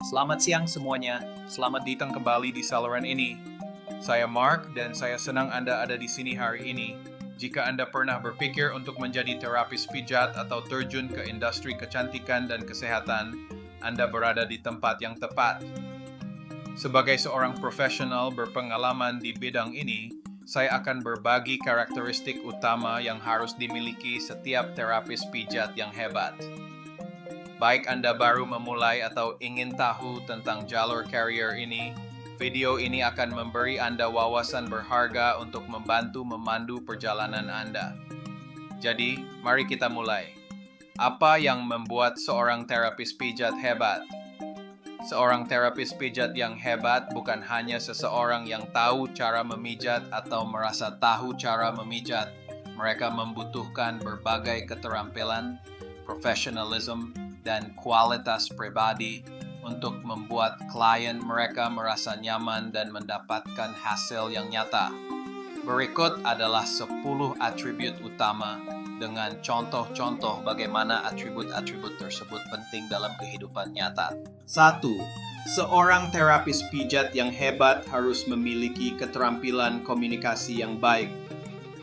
Selamat siang semuanya. Selamat datang kembali di saluran ini. Saya Mark dan saya senang Anda ada di sini hari ini. Jika Anda pernah berpikir untuk menjadi terapis pijat atau terjun ke industri kecantikan dan kesehatan, Anda berada di tempat yang tepat. Sebagai seorang profesional berpengalaman di bidang ini, saya akan berbagi karakteristik utama yang harus dimiliki setiap terapis pijat yang hebat. Baik Anda baru memulai atau ingin tahu tentang jalur career ini, video ini akan memberi Anda wawasan berharga untuk membantu memandu perjalanan Anda. Jadi, mari kita mulai. Apa yang membuat seorang terapis pijat hebat? Seorang terapis pijat yang hebat bukan hanya seseorang yang tahu cara memijat atau merasa tahu cara memijat. Mereka membutuhkan berbagai keterampilan, profesionalism, dan kualitas pribadi untuk membuat klien mereka merasa nyaman dan mendapatkan hasil yang nyata. Berikut adalah 10 atribut utama dengan contoh-contoh bagaimana atribut-atribut tersebut penting dalam kehidupan nyata. 1. Seorang terapis pijat yang hebat harus memiliki keterampilan komunikasi yang baik.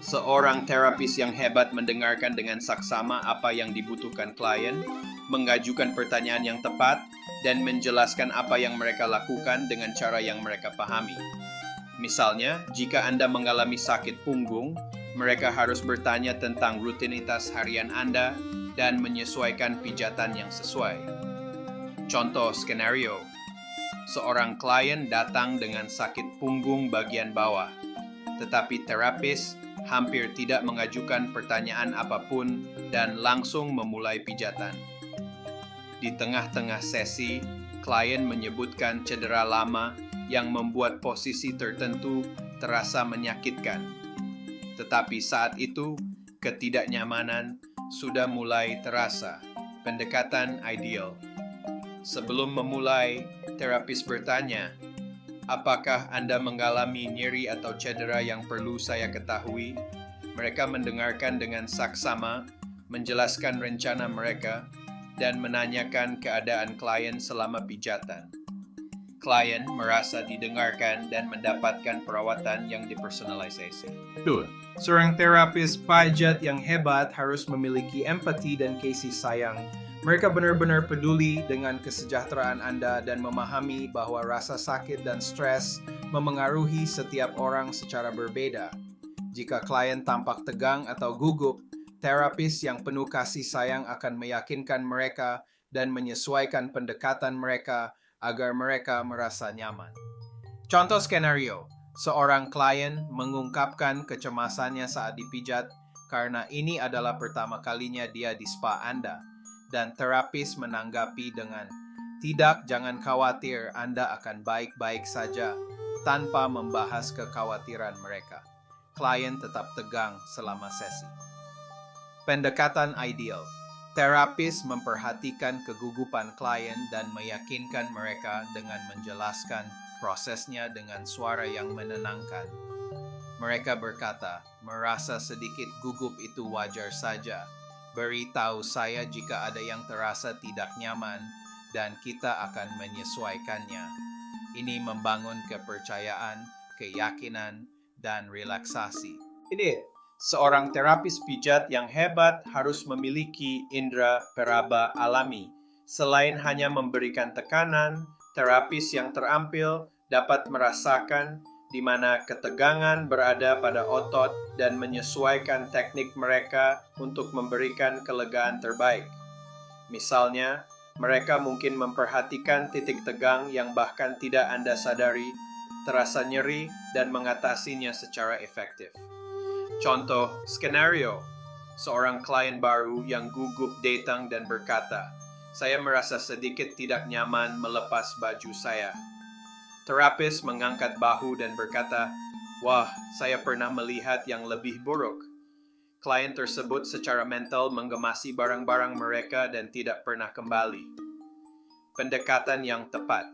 Seorang terapis yang hebat mendengarkan dengan saksama apa yang dibutuhkan klien, mengajukan pertanyaan yang tepat, dan menjelaskan apa yang mereka lakukan dengan cara yang mereka pahami. Misalnya, jika Anda mengalami sakit punggung, mereka harus bertanya tentang rutinitas harian Anda dan menyesuaikan pijatan yang sesuai. Contoh skenario, seorang klien datang dengan sakit punggung bagian bawah, tetapi terapis hampir tidak mengajukan pertanyaan apapun dan langsung memulai pijatan. Di tengah-tengah sesi, klien menyebutkan cedera lama yang membuat posisi tertentu terasa menyakitkan. Tetapi saat itu, ketidaknyamanan sudah mulai terasa. Pendekatan ideal. Sebelum memulai, terapis bertanya, "Apakah Anda mengalami nyeri atau cedera yang perlu saya ketahui?" Mereka mendengarkan dengan saksama, menjelaskan rencana mereka, dan menanyakan keadaan klien selama pijatan. Klien merasa didengarkan dan mendapatkan perawatan yang dipersonalisasi. Seorang terapis pijat yang hebat harus memiliki empati dan kasih sayang. Mereka benar-benar peduli dengan kesejahteraan Anda dan memahami bahwa rasa sakit dan stres memengaruhi setiap orang secara berbeda. Jika klien tampak tegang atau gugup, terapis yang penuh kasih sayang akan meyakinkan mereka dan menyesuaikan pendekatan mereka agar mereka merasa nyaman. Contoh skenario, seorang klien mengungkapkan kecemasannya saat dipijat karena ini adalah pertama kalinya dia di spa Anda, dan terapis menanggapi dengan, "Tidak, jangan khawatir, Anda akan baik-baik saja," tanpa membahas kekhawatiran mereka. Klien tetap tegang selama sesi. Pendekatan ideal. Terapis memperhatikan kegugupan klien dan meyakinkan mereka dengan menjelaskan prosesnya dengan suara yang menenangkan. Mereka berkata, "Merasa sedikit gugup itu wajar saja. Beritahu saya jika ada yang terasa tidak nyaman dan kita akan menyesuaikannya." Ini membangun kepercayaan, keyakinan, dan relaksasi. Ini seorang terapis pijat yang hebat harus memiliki indera peraba alami. Selain hanya memberikan tekanan, terapis yang terampil dapat merasakan di mana ketegangan berada pada otot dan menyesuaikan teknik mereka untuk memberikan kelegaan terbaik. Misalnya, mereka mungkin memperhatikan titik tegang yang bahkan tidak Anda sadari, terasa nyeri, dan mengatasinya secara efektif. Contoh skenario, seorang klien baru yang gugup datang dan berkata, "Saya merasa sedikit tidak nyaman melepas baju saya." Terapis mengangkat bahu dan berkata, "Wah, saya pernah melihat yang lebih buruk." Klien tersebut secara mental menggemasi barang-barang mereka dan tidak pernah kembali. Pendekatan yang tepat.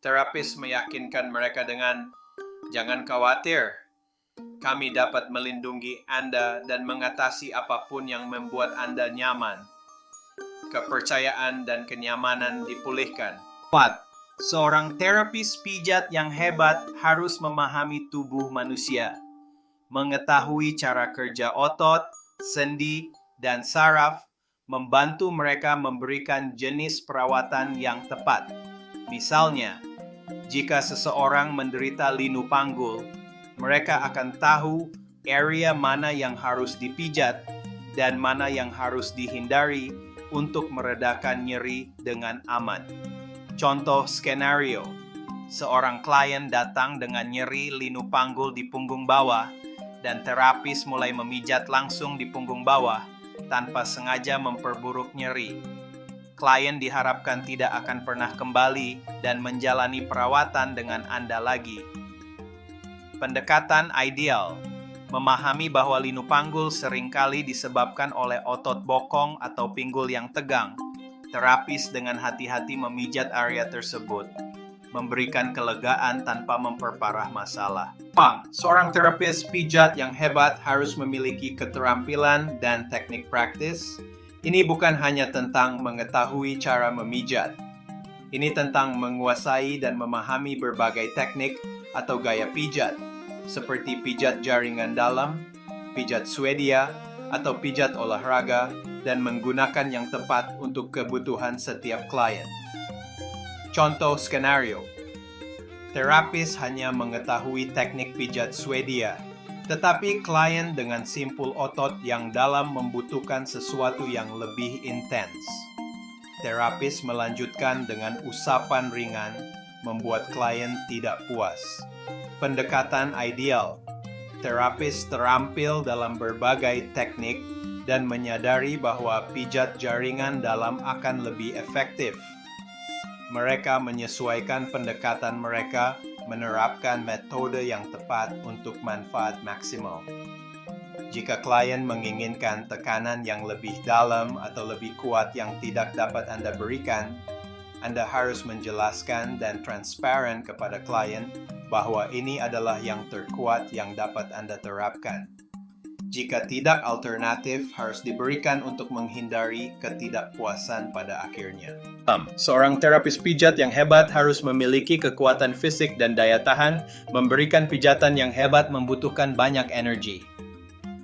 Terapis meyakinkan mereka dengan, "Jangan khawatir, kami dapat melindungi Anda dan mengatasi apapun yang membuat Anda nyaman." Kepercayaan dan kenyamanan dipulihkan. 4. Seorang terapis pijat yang hebat harus memahami tubuh manusia, mengetahui cara kerja otot, sendi, dan saraf, membantu mereka memberikan jenis perawatan yang tepat. Misalnya, jika seseorang menderita linu panggul, mereka akan tahu area mana yang harus dipijat dan mana yang harus dihindari untuk meredakan nyeri dengan aman. Contoh skenario, seorang klien datang dengan nyeri linu panggul di punggung bawah dan terapis mulai memijat langsung di punggung bawah tanpa sengaja memperburuk nyeri. Klien diharapkan tidak akan pernah kembali dan menjalani perawatan dengan Anda lagi. Pendekatan ideal, memahami bahwa linu panggul seringkali disebabkan oleh otot bokong atau pinggul yang tegang. Terapis dengan hati-hati memijat area tersebut, memberikan kelegaan tanpa memperparah masalah. Seorang terapis pijat yang hebat harus memiliki keterampilan dan teknik praktis. Ini bukan hanya tentang mengetahui cara memijat. Ini tentang menguasai dan memahami berbagai teknik atau gaya pijat, seperti pijat jaringan dalam, pijat Swedia, atau pijat olahraga, dan menggunakan yang tepat untuk kebutuhan setiap klien. Contoh skenario, terapis hanya mengetahui teknik pijat Swedia, tetapi klien dengan simpul otot yang dalam membutuhkan sesuatu yang lebih intens. Terapis melanjutkan dengan usapan ringan, membuat klien tidak puas. Pendekatan ideal, terapis terampil dalam berbagai teknik dan menyadari bahwa pijat jaringan dalam akan lebih efektif. Mereka menyesuaikan pendekatan mereka, menerapkan metode yang tepat untuk manfaat maksimal. Jika klien menginginkan tekanan yang lebih dalam atau lebih kuat yang tidak dapat Anda berikan, Anda harus menjelaskan dan transparan kepada klien bahwa ini adalah yang terkuat yang dapat Anda terapkan. Jika tidak, alternatif harus diberikan untuk menghindari ketidakpuasan pada akhirnya. Seorang terapis pijat yang hebat harus memiliki kekuatan fisik dan daya tahan. Memberikan pijatan yang hebat membutuhkan banyak energi.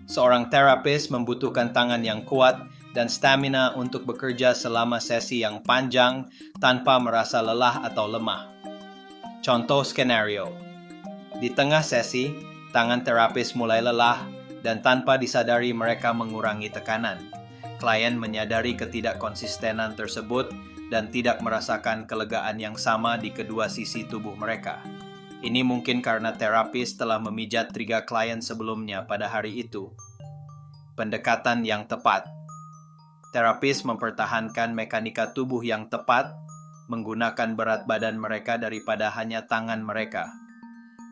Seorang terapis membutuhkan tangan yang kuat dan stamina untuk bekerja selama sesi yang panjang tanpa merasa lelah atau lemah. Contoh skenario, di tengah sesi, tangan terapis mulai lelah dan tanpa disadari mereka mengurangi tekanan. Klien menyadari ketidakkonsistenan tersebut dan tidak merasakan kelegaan yang sama di kedua sisi tubuh mereka. Ini mungkin karena terapis telah memijat 3 klien sebelumnya pada hari itu. Pendekatan yang tepat. Terapis mempertahankan mekanika tubuh yang tepat, menggunakan berat badan mereka daripada hanya tangan mereka.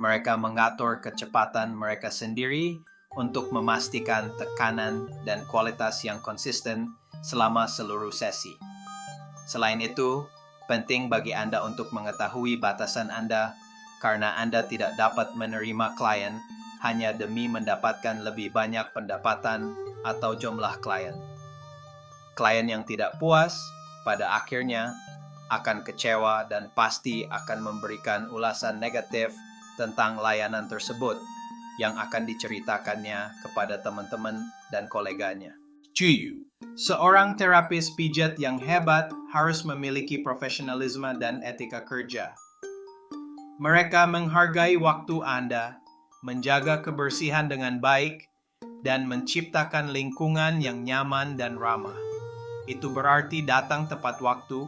Mereka mengatur kecepatan mereka sendiri untuk memastikan tekanan dan kualitas yang konsisten selama seluruh sesi. Selain itu, penting bagi Anda untuk mengetahui batasan Anda karena Anda tidak dapat menerima klien hanya demi mendapatkan lebih banyak pendapatan atau jumlah klien. Klien yang tidak puas pada akhirnya akan kecewa dan pasti akan memberikan ulasan negatif tentang layanan tersebut yang akan diceritakannya kepada teman-teman dan koleganya. Seorang terapis pijat yang hebat harus memiliki profesionalisme dan etika kerja. Mereka menghargai waktu Anda, menjaga kebersihan dengan baik, dan menciptakan lingkungan yang nyaman dan ramah. Itu berarti datang tepat waktu,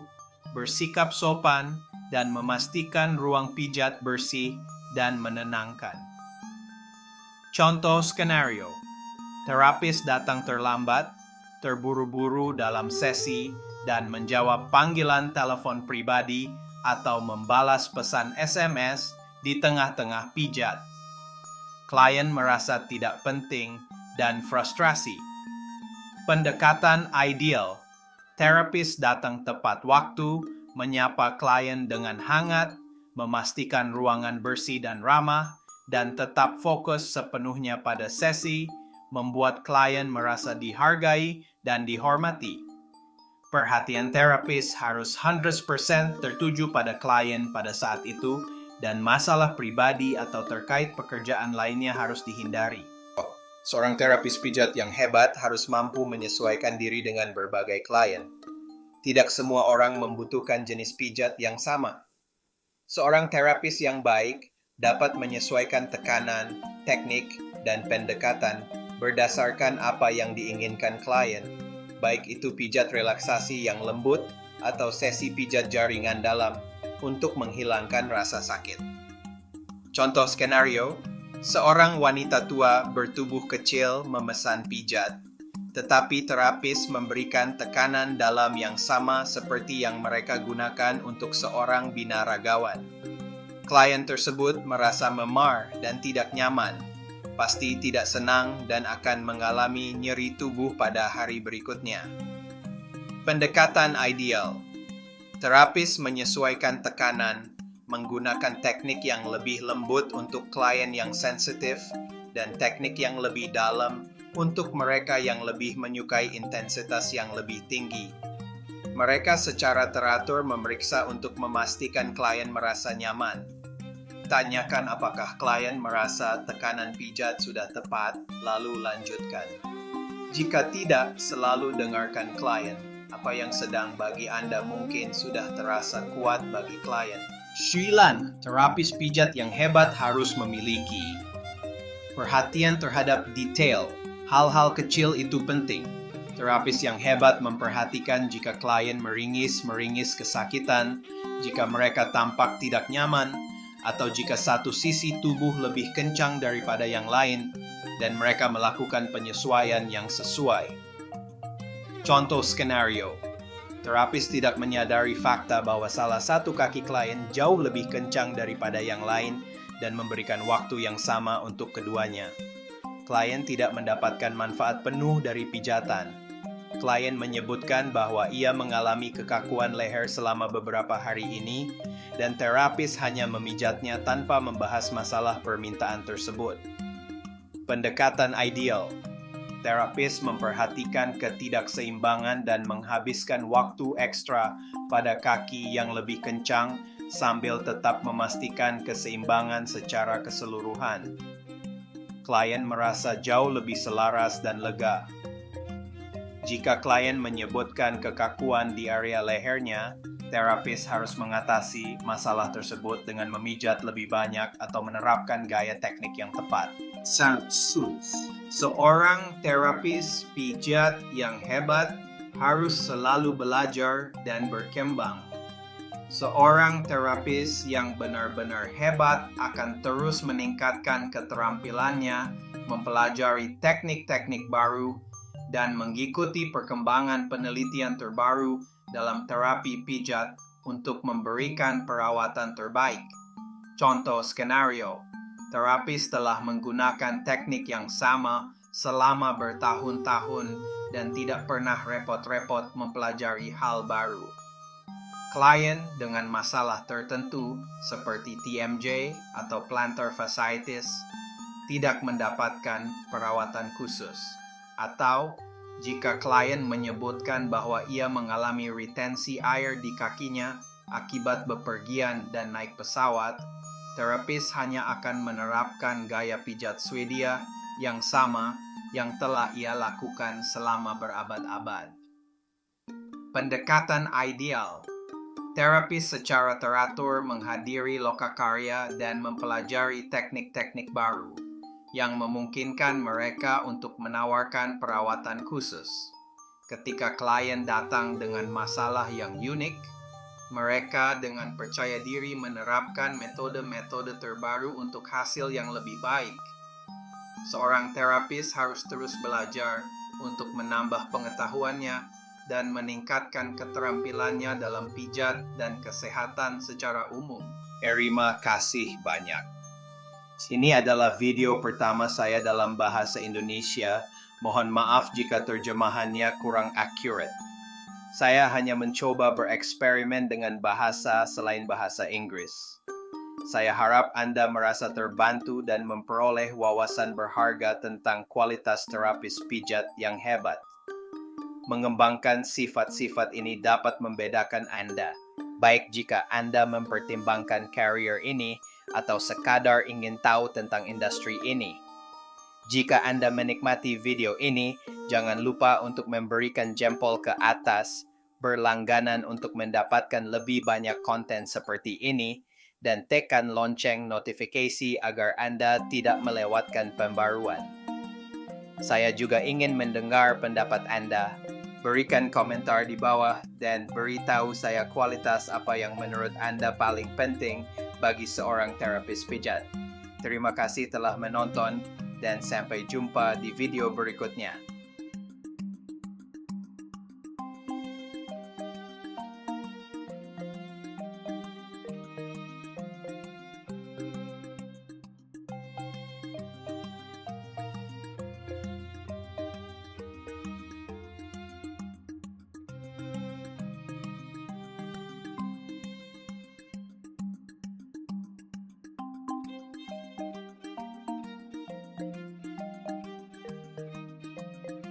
bersikap sopan, dan memastikan ruang pijat bersih dan menenangkan. Contoh skenario, terapis datang terlambat, terburu-buru dalam sesi, dan menjawab panggilan telepon pribadi atau membalas pesan SMS di tengah-tengah pijat. Klien merasa tidak penting dan frustrasi. Pendekatan ideal, terapis datang tepat waktu, menyapa klien dengan hangat, memastikan ruangan bersih dan ramah, dan tetap fokus sepenuhnya pada sesi, membuat klien merasa dihargai dan dihormati. Perhatian terapis harus 100% tertuju pada klien pada saat itu dan masalah pribadi atau terkait pekerjaan lainnya harus dihindari. Seorang terapis pijat yang hebat harus mampu menyesuaikan diri dengan berbagai klien. Tidak semua orang membutuhkan jenis pijat yang sama. Seorang terapis yang baik dapat menyesuaikan tekanan, teknik, dan pendekatan berdasarkan apa yang diinginkan klien, baik itu pijat relaksasi yang lembut atau sesi pijat jaringan dalam untuk menghilangkan rasa sakit. Contoh skenario, seorang wanita tua bertubuh kecil memesan pijat, tetapi terapis memberikan tekanan dalam yang sama seperti yang mereka gunakan untuk seorang binaragawan. Klien tersebut merasa memar dan tidak nyaman, pasti tidak senang dan akan mengalami nyeri tubuh pada hari berikutnya. Pendekatan ideal. Terapis menyesuaikan tekanan, menggunakan teknik yang lebih lembut untuk klien yang sensitif dan teknik yang lebih dalam untuk mereka yang lebih menyukai intensitas yang lebih tinggi. Mereka secara teratur memeriksa untuk memastikan klien merasa nyaman. Tanyakan apakah klien merasa tekanan pijat sudah tepat, lalu lanjutkan. Jika tidak, selalu dengarkan klien. Apa yang sedang bagi Anda mungkin sudah terasa kuat bagi klien. 9. Terapis pijat yang hebat harus memiliki perhatian terhadap detail. Hal-hal kecil itu penting. Terapis yang hebat memperhatikan jika klien meringis kesakitan, jika mereka tampak tidak nyaman, atau jika satu sisi tubuh lebih kencang daripada yang lain, dan mereka melakukan penyesuaian yang sesuai. Contoh skenario, terapis tidak menyadari fakta bahwa salah satu kaki klien jauh lebih kencang daripada yang lain dan memberikan waktu yang sama untuk keduanya. Klien tidak mendapatkan manfaat penuh dari pijatan. Klien menyebutkan bahwa ia mengalami kekakuan leher selama beberapa hari ini dan terapis hanya memijatnya tanpa membahas masalah permintaan tersebut. Pendekatan ideal. Terapis memperhatikan ketidakseimbangan dan menghabiskan waktu ekstra pada kaki yang lebih kencang sambil tetap memastikan keseimbangan secara keseluruhan. Klien merasa jauh lebih selaras dan lega. Jika klien menyebutkan kekakuan di area lehernya, terapis harus mengatasi masalah tersebut dengan memijat lebih banyak atau menerapkan gaya teknik yang tepat. Seorang terapis pijat yang hebat harus selalu belajar dan berkembang. Seorang terapis yang benar-benar hebat akan terus meningkatkan keterampilannya, mempelajari teknik-teknik baru, dan mengikuti perkembangan penelitian terbaru dalam terapi pijat untuk memberikan perawatan terbaik. Contoh skenario, terapis telah menggunakan teknik yang sama selama bertahun-tahun dan tidak pernah repot-repot mempelajari hal baru. Klien dengan masalah tertentu seperti TMJ atau plantar fasciitis tidak mendapatkan perawatan khusus. Atau jika klien menyebutkan bahwa ia mengalami retensi air di kakinya akibat bepergian dan naik pesawat, terapis hanya akan menerapkan gaya pijat Swedia yang sama yang telah ia lakukan selama berabad-abad. Pendekatan ideal. Terapis secara teratur menghadiri lokakarya dan mempelajari teknik-teknik baru yang memungkinkan mereka untuk menawarkan perawatan khusus. Ketika klien datang dengan masalah yang unik, mereka dengan percaya diri menerapkan metode-metode terbaru untuk hasil yang lebih baik. Seorang terapis harus terus belajar untuk menambah pengetahuannya dan meningkatkan keterampilannya dalam pijat dan kesehatan secara umum. Terima kasih banyak. Ini adalah video pertama saya dalam bahasa Indonesia. Mohon maaf jika terjemahannya kurang accurate. Saya hanya mencoba bereksperimen dengan bahasa selain bahasa Inggris. Saya harap Anda merasa terbantu dan memperoleh wawasan berharga tentang kualitas terapis pijat yang hebat. Mengembangkan sifat-sifat ini dapat membedakan Anda, baik jika Anda mempertimbangkan career ini atau sekadar ingin tahu tentang industri ini. Jika Anda menikmati video ini, jangan lupa untuk memberikan jempol ke atas, berlangganan untuk mendapatkan lebih banyak konten seperti ini, dan tekan lonceng notifikasi agar Anda tidak melewatkan pembaruan. Saya juga ingin mendengar pendapat Anda. Berikan komentar di bawah dan beritahu saya kualitas apa yang menurut Anda paling penting bagi seorang terapis pijat. Terima kasih telah menonton dan sampai jumpa di video berikutnya.